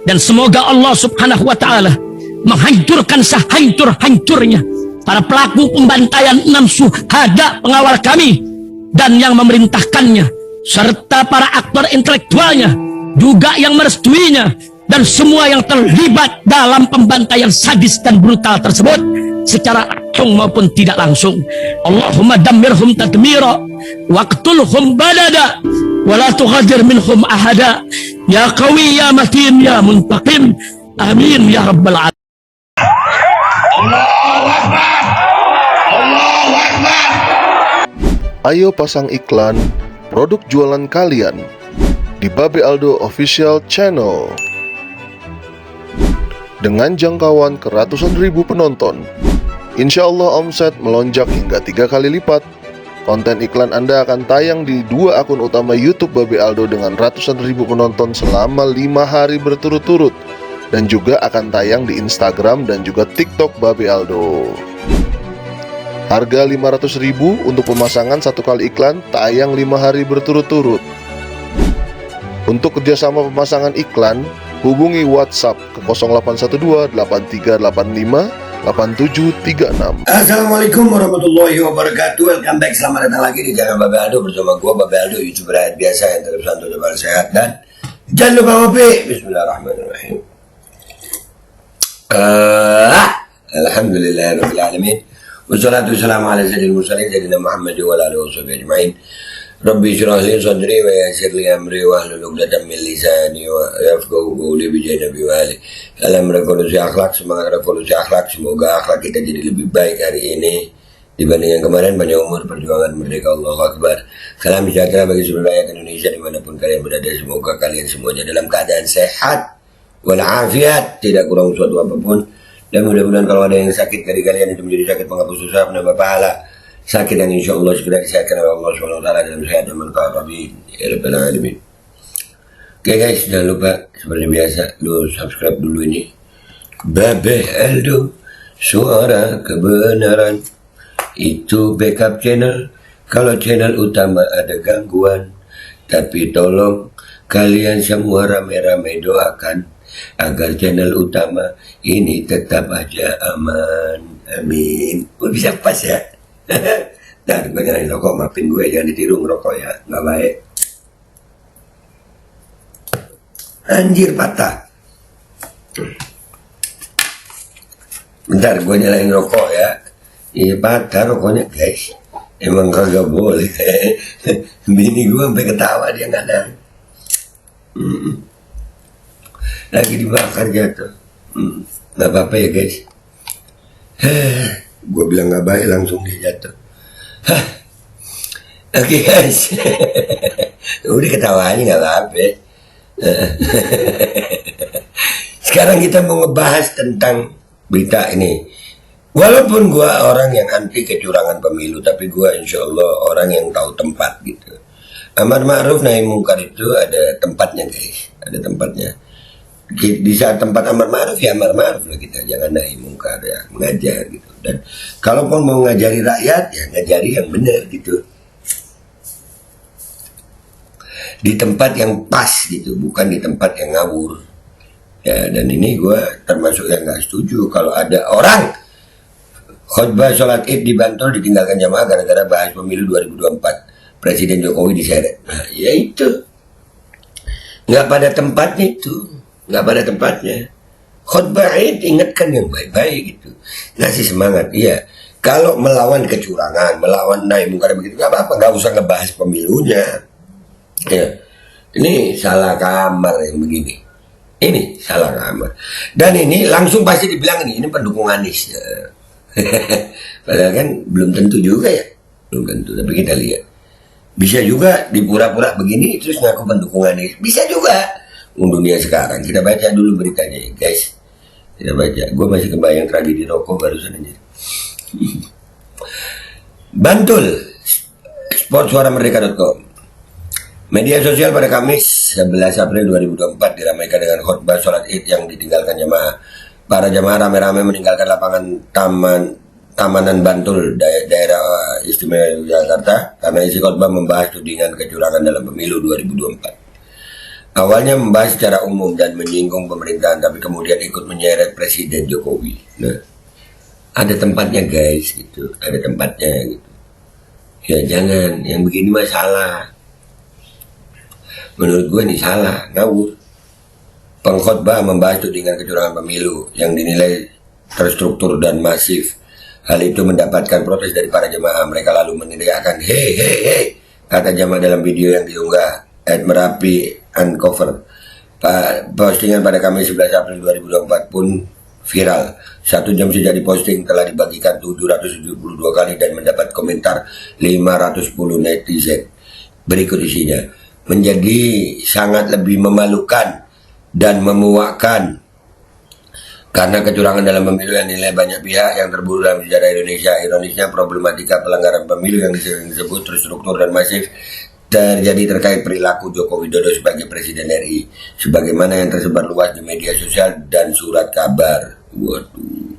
Dan semoga Allah subhanahu wa ta'ala menghancurkan sehancur-hancurnya para pelaku pembantaian 6 syuhada pengawal kami dan yang memerintahkannya, serta para aktor intelektualnya juga yang merestuinya, dan semua yang terlibat dalam pembantaian sadis dan brutal tersebut secara langsung maupun tidak langsung. Allahumma dammirhum tadmira waqtulhum balada wala tughadir minhum ahada ya qawi ya matin ya muntaqim amin ya rabbal alamin. Allahu Akbar, Allahu Akbar. Ayo pasang iklan produk jualan kalian di Babe Aldo Official Channel dengan jangkauan ke ratusan ribu penonton. Insya Allah omset melonjak hingga 3 kali lipat. Konten iklan Anda akan tayang di 2 akun utama YouTube Babe Aldo dengan ratusan ribu penonton selama 5 hari berturut-turut, dan juga akan tayang di Instagram dan juga TikTok Babe Aldo. Harga 500.000 untuk pemasangan 1 kali iklan, tayang 5 hari berturut-turut. Untuk kerjasama pemasangan iklan, hubungi WhatsApp ke 0812 8385 8736. Assalamualaikum warahmatullahi wabarakatuh. Welcome back, selamat datang lagi di channel Babe Aldo bersama gua Babe Aldo, YouTuber rakyat biasa yang terus santai dan sehat. Dan jangan lupa ngopi. Bismillahirrahmanirrahim. Alhamdulillahirabbil alamin. Wassalatu wassalamu ala sayyidil mursalin sayyidina Muhammad wa ala alihi washabihi ajmain. Rabbi shrah li sadri wa yassir li amri wa hlul 'uqdatam min lisani wa yafqahu qawli bi jahi nabi wa ali. Dalam revolusi akhlak, semangat revolusi akhlak, semoga akhlak kita jadi lebih baik hari ini dibanding yang kemarin. Banyak umur, perjuangan merdeka, Allahu Akbar. Salam sejahtera bagi seluruh rakyat Indonesia dimanapun kalian berada. Semoga kalian semuanya dalam keadaan sehat walafiat, tidak kurang suatu apapun. Dan mudah-mudahan kalau ada yang sakit dari kalian itu menjadi sakit penghapus susah, penambah pahala. Sakit yang insya Allah segera disehatkan oleh Allah SWT dalam sehat dan manfaat. Amin ya rabbal alamin. Oke guys, jangan lupa seperti biasa lu subscribe dulu ini Babe Aldo, suara kebenaran. Itu backup channel kalau channel utama ada gangguan. Tapi tolong kalian semua rame-rame doakan agar channel utama ini tetap aja aman. Amin. Gue bisa pas ya. Dan gue nyalain rokok, maafin gue, jangan ditiru ngerokok ya, nggak baik. Anjir, patah. Bentar, gue nyalain rokok ya. Iya patah rokoknya guys. Emang kagak boleh. Bini gue sampai ketawa, dia nggak ada. Lagi dibakar jatuh. Nggak apa-apa ya guys. Gue bilang nggak baik, langsung dia jatuh. Oke guys. Udah ketawanya nggak apa-apa. Sekarang kita mau ngebahas tentang berita ini. Walaupun gue orang yang anti kecurangan pemilu, tapi gue insya Allah orang yang tahu tempat gitu. Amar ma'ruf nahi mungkar itu ada tempatnya guys, ada tempatnya. Di saat tempat amar ma'ruf ya amar ma'ruf lah kita, jangan nahi mungkar ya, mengajar gitu. Dan kalaupun mau ngajari rakyat ya ngajari yang benar gitu, di tempat yang pas gitu, bukan di tempat yang ngawur ya. Dan ini gue termasuk yang nggak setuju kalau ada orang khutbah sholat id di Bantul ditinggalkan jamaah gara-gara bahas pemilu 2024 Presiden Jokowi diseret. Nah ya itu nggak pada tempatnya, itu nggak pada tempatnya. Khutbah id ingatkan yang baik-baik gitu, ngasih semangat. Iya, kalau melawan kecurangan, melawan naik mungkar begitu nggak apa-apa, nggak usah ngebahas pemilunya. Ya, ini salah kamar yang begini. Ini salah kamar. Dan ini langsung pasti dibilang ini pendukung Anies. Ya. Padahal kan belum tentu juga ya, belum tentu. Tapi kita lihat, bisa juga dipura-pura begini terus ngaku pendukung Anies, bisa juga. Dunia sekarang kita baca dulu beritanya ya guys. Kita baca, gue masih kebayang tragedi rokok barusan aja. Bantul, sportsuaramerdeka.com. Media sosial pada Kamis 11 April 2024 diramaikan dengan khutbah sholat id yang ditinggalkan jamaah. Para jamaah rame-rame meninggalkan lapangan Tamanan Bantul, daerah istimewa Yogyakarta, karena isi khutbah membahas tudingan kecurangan dalam pemilu 2024. Awalnya membahas secara umum dan menyinggung pemerintahan, tapi kemudian ikut menyeret Presiden Jokowi. Nah, ada tempatnya guys, gitu. Ada tempatnya, gitu. Ya jangan, yang begini mah salah. Menurut gue ini salah, ngawur. Pengkhotbah membahas tudingan kecurangan pemilu yang dinilai terstruktur dan masif. Hal itu mendapatkan protes dari para jemaah. Mereka lalu meneriakkan, hei, kata jamaah dalam video yang diunggah @Merapi Uncover. Postingan pada Kamis 11 April 2024 pun viral. 1 jam sejak diposting telah dibagikan 772 kali dan mendapat komentar 510 netizen. Berikut isinya. Menjadi sangat lebih memalukan dan memuakkan karena kecurangan dalam pemilu yang dinilai banyak pihak yang terburu dalam sejarah Indonesia. Ironisnya problematika pelanggaran pemilu yang disebut terstruktur dan masif terjadi terkait perilaku Joko Widodo sebagai Presiden RI, sebagaimana yang tersebar luas di media sosial dan surat kabar. Waduh,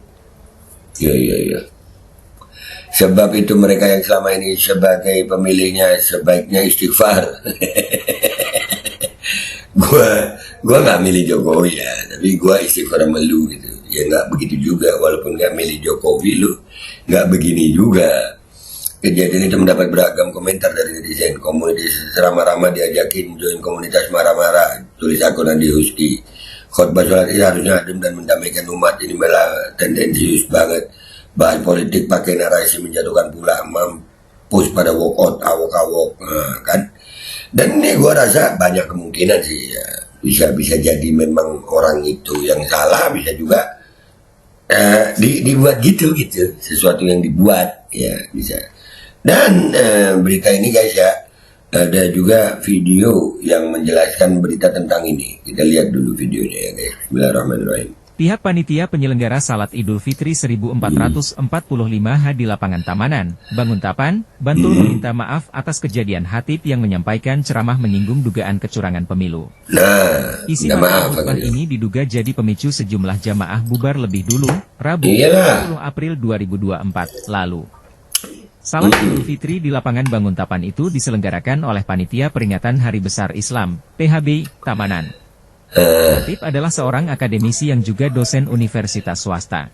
ya. Sebab itu mereka yang selama ini sebagai pemilihnya sebaiknya istighfar. Gua nggak milih Jokowi ya, tapi gua istighfar sama lu gitu. Ya nggak begitu juga, walaupun nggak milih Jokowi lu nggak begini juga. Kejadian itu mendapat beragam komentar dari netizen. Komunitas ramah-ramah diajakin join komunitas marah-marah, tulis akun Andi Husky. Khotbah sholat ini harusnya adem dan mendamaikan umat, ini malah tendensius banget. Bahas politik pakai narasi menjatuhkan pula, mampus pada walkout, awok-awok, kan. Dan ini gua rasa banyak kemungkinan sih ya. Bisa jadi memang orang itu yang salah, bisa juga dibuat gitu sesuatu yang dibuat ya bisa. Dan berita ini guys ya, ada juga video yang menjelaskan berita tentang ini. Kita lihat dulu videonya ya guys. Bismillahirrahmanirrahim. Pihak panitia penyelenggara Salat Idul Fitri 1445 di lapangan Tamanan, Banguntapan, Bantul meminta maaf atas kejadian Hatib yang menyampaikan ceramah menyinggung dugaan kecurangan pemilu. Nah, Isi materi khutbah ini diduga jadi pemicu sejumlah jamaah bubar lebih dulu, Rabu, 10 April 2024 lalu. Salat Idul Fitri di lapangan Banguntapan itu diselenggarakan oleh Panitia Peringatan Hari Besar Islam, PHB, Tamanan. Hatib adalah seorang akademisi yang juga dosen universitas swasta.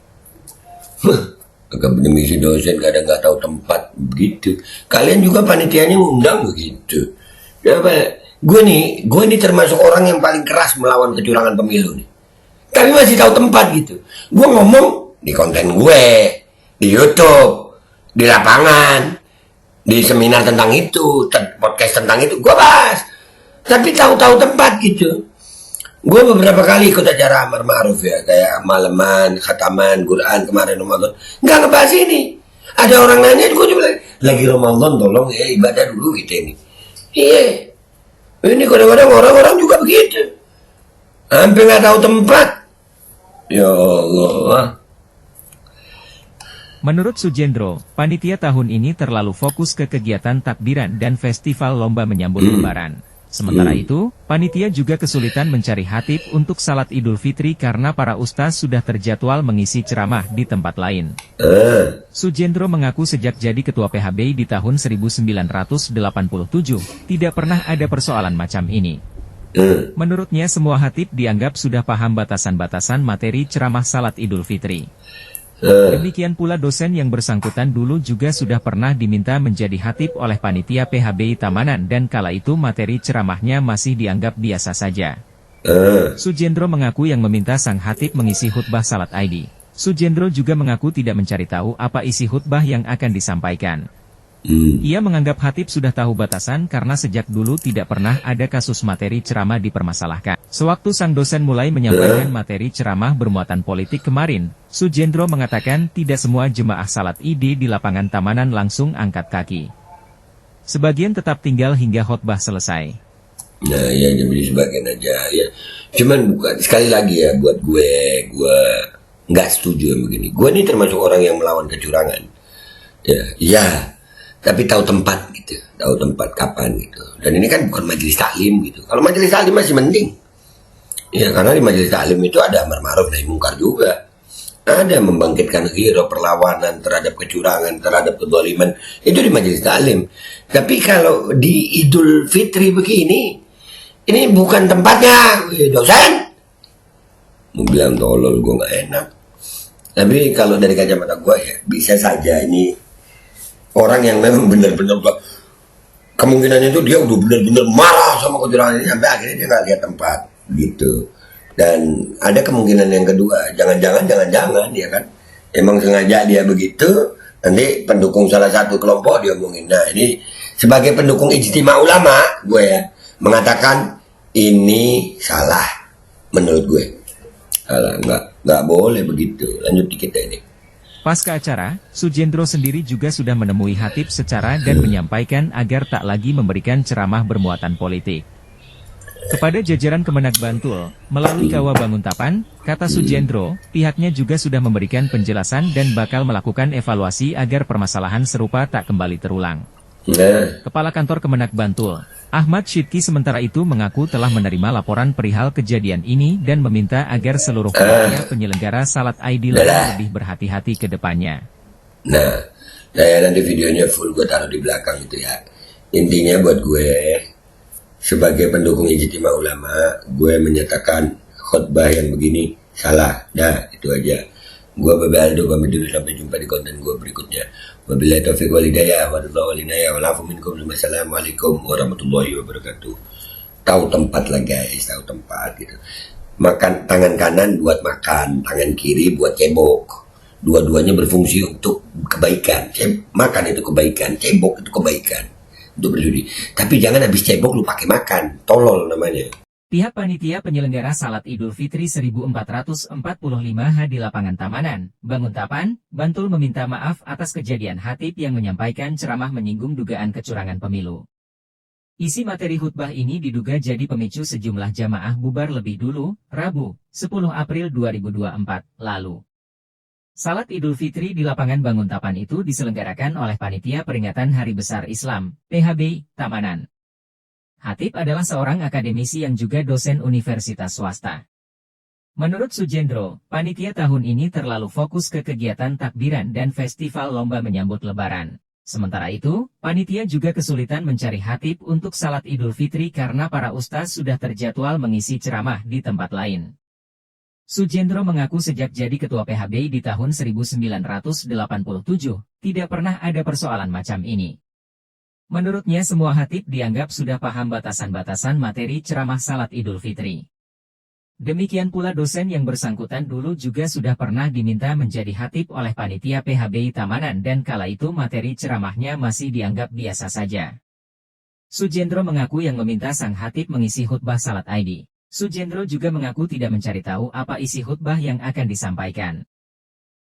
Akademisi dosen kadang nggak tahu tempat begitu. Kalian juga panitianya undang begitu. Gue nih termasuk orang yang paling keras melawan kecurangan pemilu nih. Tapi masih tahu tempat gitu. Gue ngomong di konten gue, di YouTube, di lapangan, di seminar tentang itu, podcast tentang itu, gue bahas. Tapi tahu-tahu tempat gitu. Gue beberapa kali ikut acara Amar Ma'ruf ya, kayak malaman, khataman, Quran kemarin Ramadan. Nggak ngebahas ini. Ada orang nanya, gue cuma lagi Ramadan, tolong ya ibadah dulu gitu ini. Iya. Ini kadang-kadang orang-orang juga begitu. Hampir nggak tahu tempat. Ya Allah. Menurut Sujendro, panitia tahun ini terlalu fokus ke kegiatan takbiran dan festival lomba menyambut Lebaran. Sementara itu, panitia juga kesulitan mencari hatib untuk salat Idul Fitri karena para ustaz sudah terjadwal mengisi ceramah di tempat lain. Sujendro mengaku sejak jadi ketua PHB di tahun 1987, tidak pernah ada persoalan macam ini. Menurutnya semua hatib dianggap sudah paham batasan-batasan materi ceramah salat Idul Fitri. Demikian pula dosen yang bersangkutan dulu juga sudah pernah diminta menjadi hatib oleh panitia PHB Tamanan dan kala itu materi ceramahnya masih dianggap biasa saja. Sujendro mengaku yang meminta sang hatib mengisi khutbah salat ID. Sujendro juga mengaku tidak mencari tahu apa isi khutbah yang akan disampaikan. Ia menganggap hatib sudah tahu batasan karena sejak dulu tidak pernah ada kasus materi ceramah dipermasalahkan. Sewaktu sang dosen mulai menyampaikan materi ceramah bermuatan politik kemarin, Sujendro mengatakan tidak semua jemaah salat ID di lapangan Tamanan langsung angkat kaki. Sebagian tetap tinggal hingga khotbah selesai. Nah ya jadi sebagian aja ya. Cuman bukan sekali lagi ya buat gue nggak setuju yang begini. Gue ini termasuk orang yang melawan kecurangan. Ya. Tapi tahu tempat gitu, tahu tempat kapan gitu. Dan ini kan bukan majelis taklim gitu. Kalau majelis taklim masih mending. Ya karena di majelis taklim itu ada amar ma'ruf nahi munkar juga. Ada membangkitkan ghirah, perlawanan terhadap kecurangan, terhadap kezaliman. Itu di majelis taklim. Tapi kalau di Idul Fitri begini, ini bukan tempatnya, dosen. Mau bilang tolol gue nggak enak. Tapi kalau dari kacamata gue ya bisa saja ini orang yang memang benar-benar kemungkinannya itu dia udah benar-benar marah sama kecurangan ini sampai akhirnya dia nggak lihat tempat gitu. Dan ada kemungkinan yang kedua, jangan-jangan ya kan, emang sengaja dia begitu, nanti pendukung salah satu kelompok dia omongin. Nah ini sebagai pendukung ijtima ulama, gue ya mengatakan ini salah menurut gue. Salah, nggak boleh begitu. Lanjut dikit ini. Pasca acara, Sujendro sendiri juga sudah menemui Hatib secara dan menyampaikan agar tak lagi memberikan ceramah bermuatan politik. Kepada jajaran Kemenak Bantul, melalui Kawah Banguntapan, kata Sujendro, pihaknya juga sudah memberikan penjelasan dan bakal melakukan evaluasi agar permasalahan serupa tak kembali terulang. Kepala Kantor Kemenak Bantul, Ahmad Syidki sementara itu mengaku telah menerima laporan perihal kejadian ini dan meminta agar seluruh panitia penyelenggara Salat Aidil lebih berhati-hati ke depannya. Nah, saya nanti videonya full gue taruh di belakang itu ya. Intinya buat gue, sebagai pendukung ijtima ulama, gue menyatakan khutbah yang begini salah. Nah, itu aja. Gue Babe Aldo pamit dulu, sampai jumpa di konten gue berikutnya. Wabillahi taufiq wal hidayah, wabillahi walinaya, walafu minkum, wassalamualaikum warahmatullahi wabarakatuh. Tahu tempat lah guys, tahu tempat gitu. Makan tangan kanan buat makan, tangan kiri buat cebok. Dua-duanya berfungsi untuk kebaikan. Makan itu kebaikan, cebok itu kebaikan untuk berjudi. Tapi jangan habis cebok lu pakai makan, tolol namanya. Pihak panitia penyelenggara Salat Idul Fitri 1445 di lapangan Tamanan, Banguntapan, Bantul meminta maaf atas kejadian Hatib yang menyampaikan ceramah menyinggung dugaan kecurangan pemilu. Isi materi khutbah ini diduga jadi pemicu sejumlah jamaah bubar lebih dulu, Rabu, 10 April 2024, lalu. Salat Idul Fitri di lapangan Banguntapan itu diselenggarakan oleh Panitia Peringatan Hari Besar Islam, PHB, Tamanan. Hatib adalah seorang akademisi yang juga dosen universitas swasta. Menurut Sujendro, panitia tahun ini terlalu fokus ke kegiatan takbiran dan festival lomba menyambut Lebaran. Sementara itu, panitia juga kesulitan mencari hatib untuk Salat Idul Fitri karena para ustaz sudah terjadwal mengisi ceramah di tempat lain. Sujendro mengaku sejak jadi ketua PHB di tahun 1987, tidak pernah ada persoalan macam ini. Menurutnya semua hatib dianggap sudah paham batasan-batasan materi ceramah Salat Idul Fitri. Demikian pula dosen yang bersangkutan dulu juga sudah pernah diminta menjadi hatib oleh panitia PHB Tamanan dan kala itu materi ceramahnya masih dianggap biasa saja. Sujendro mengaku yang meminta sang hatib mengisi khutbah Salat Id. Sujendro juga mengaku tidak mencari tahu apa isi khutbah yang akan disampaikan.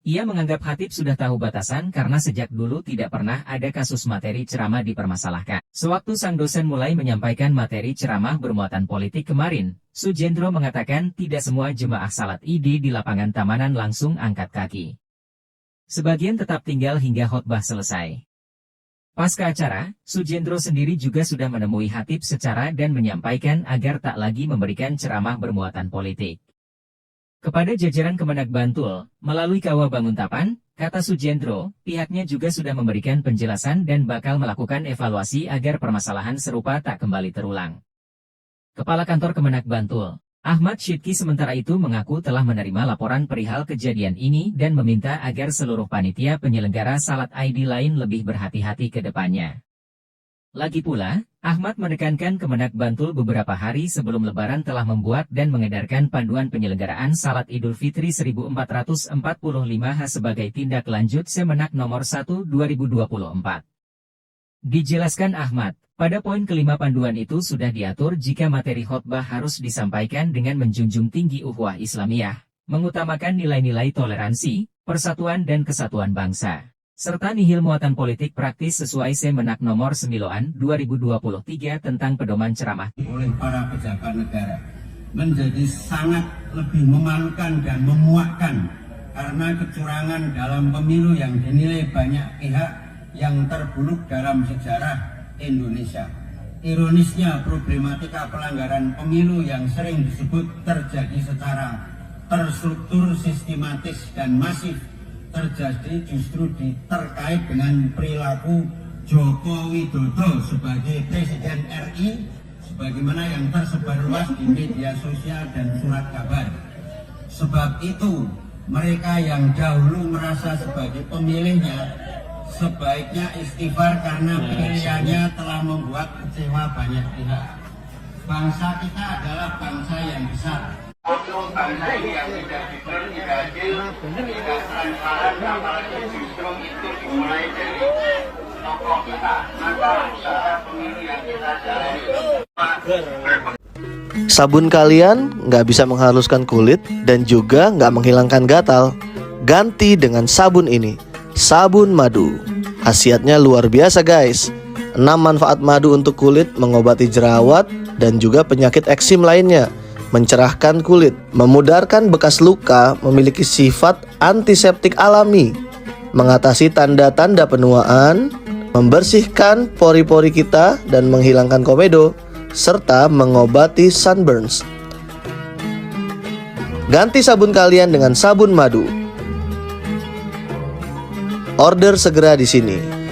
Ia menganggap hatib sudah tahu batasan karena sejak dulu tidak pernah ada kasus materi ceramah dipermasalahkan. Sewaktu sang dosen mulai menyampaikan materi ceramah bermuatan politik kemarin, Sujendro mengatakan tidak semua jemaah Salat Id di lapangan Tamanan langsung angkat kaki. Sebagian tetap tinggal hingga khutbah selesai. Pasca acara, Sujendro sendiri juga sudah menemui hatib secara dan menyampaikan agar tak lagi memberikan ceramah bermuatan politik. Kepada jajaran Kemenak Bantul, melalui Kawah Banguntapan, kata Sujendro, pihaknya juga sudah memberikan penjelasan dan bakal melakukan evaluasi agar permasalahan serupa tak kembali terulang. Kepala Kantor Kemenak Bantul, Ahmad Syidki sementara itu mengaku telah menerima laporan perihal kejadian ini dan meminta agar seluruh panitia penyelenggara Salat Id lain lebih berhati-hati ke depannya. Lagi pula, Ahmad menekankan Kemenak Bantul beberapa hari sebelum Lebaran telah membuat dan mengedarkan panduan penyelenggaraan Salat Idul Fitri 1445 sebagai tindak lanjut Semenak nomor 1 2024. Dijelaskan Ahmad, pada poin kelima panduan itu sudah diatur jika materi khutbah harus disampaikan dengan menjunjung tinggi ukhuwah Islamiyah, mengutamakan nilai-nilai toleransi, persatuan dan kesatuan bangsa, serta nihil muatan politik praktis sesuai Semenak nomor 9 2023 tentang pedoman ceramah oleh para pejabat negara menjadi sangat lebih memalukan dan memuakkan karena kecurangan dalam pemilu yang dinilai banyak pihak yang terburuk dalam sejarah Indonesia. Ironisnya, problematika pelanggaran pemilu yang sering disebut terjadi secara terstruktur, sistematis dan masif terjadi justru terkait dengan perilaku Joko Widodo sebagai Presiden RI sebagaimana yang tersebar luas di media sosial dan surat kabar. Sebab itu, mereka yang dahulu merasa sebagai pemilihnya sebaiknya istighfar karena pilihannya telah membuat kecewa banyak pihak. Bangsa kita adalah bangsa yang besar. Untuk bangsa ini yang tidak jujur, tidak adil, tidak transparan, apalagi justru itu dimulai dari tokoh kita. Maka usaha pemilu yang kita jalani Sabun kalian nggak bisa menghaluskan kulit dan juga nggak menghilangkan gatal. Ganti dengan sabun ini, sabun madu. Khasiatnya luar biasa guys. 6 manfaat madu untuk kulit: mengobati jerawat dan juga penyakit eksim lainnya, mencerahkan kulit, memudarkan bekas luka, memiliki sifat antiseptik alami, mengatasi tanda-tanda penuaan, membersihkan pori-pori kita dan menghilangkan komedo, serta mengobati sunburns. Ganti sabun kalian dengan sabun madu. Order segera di sini.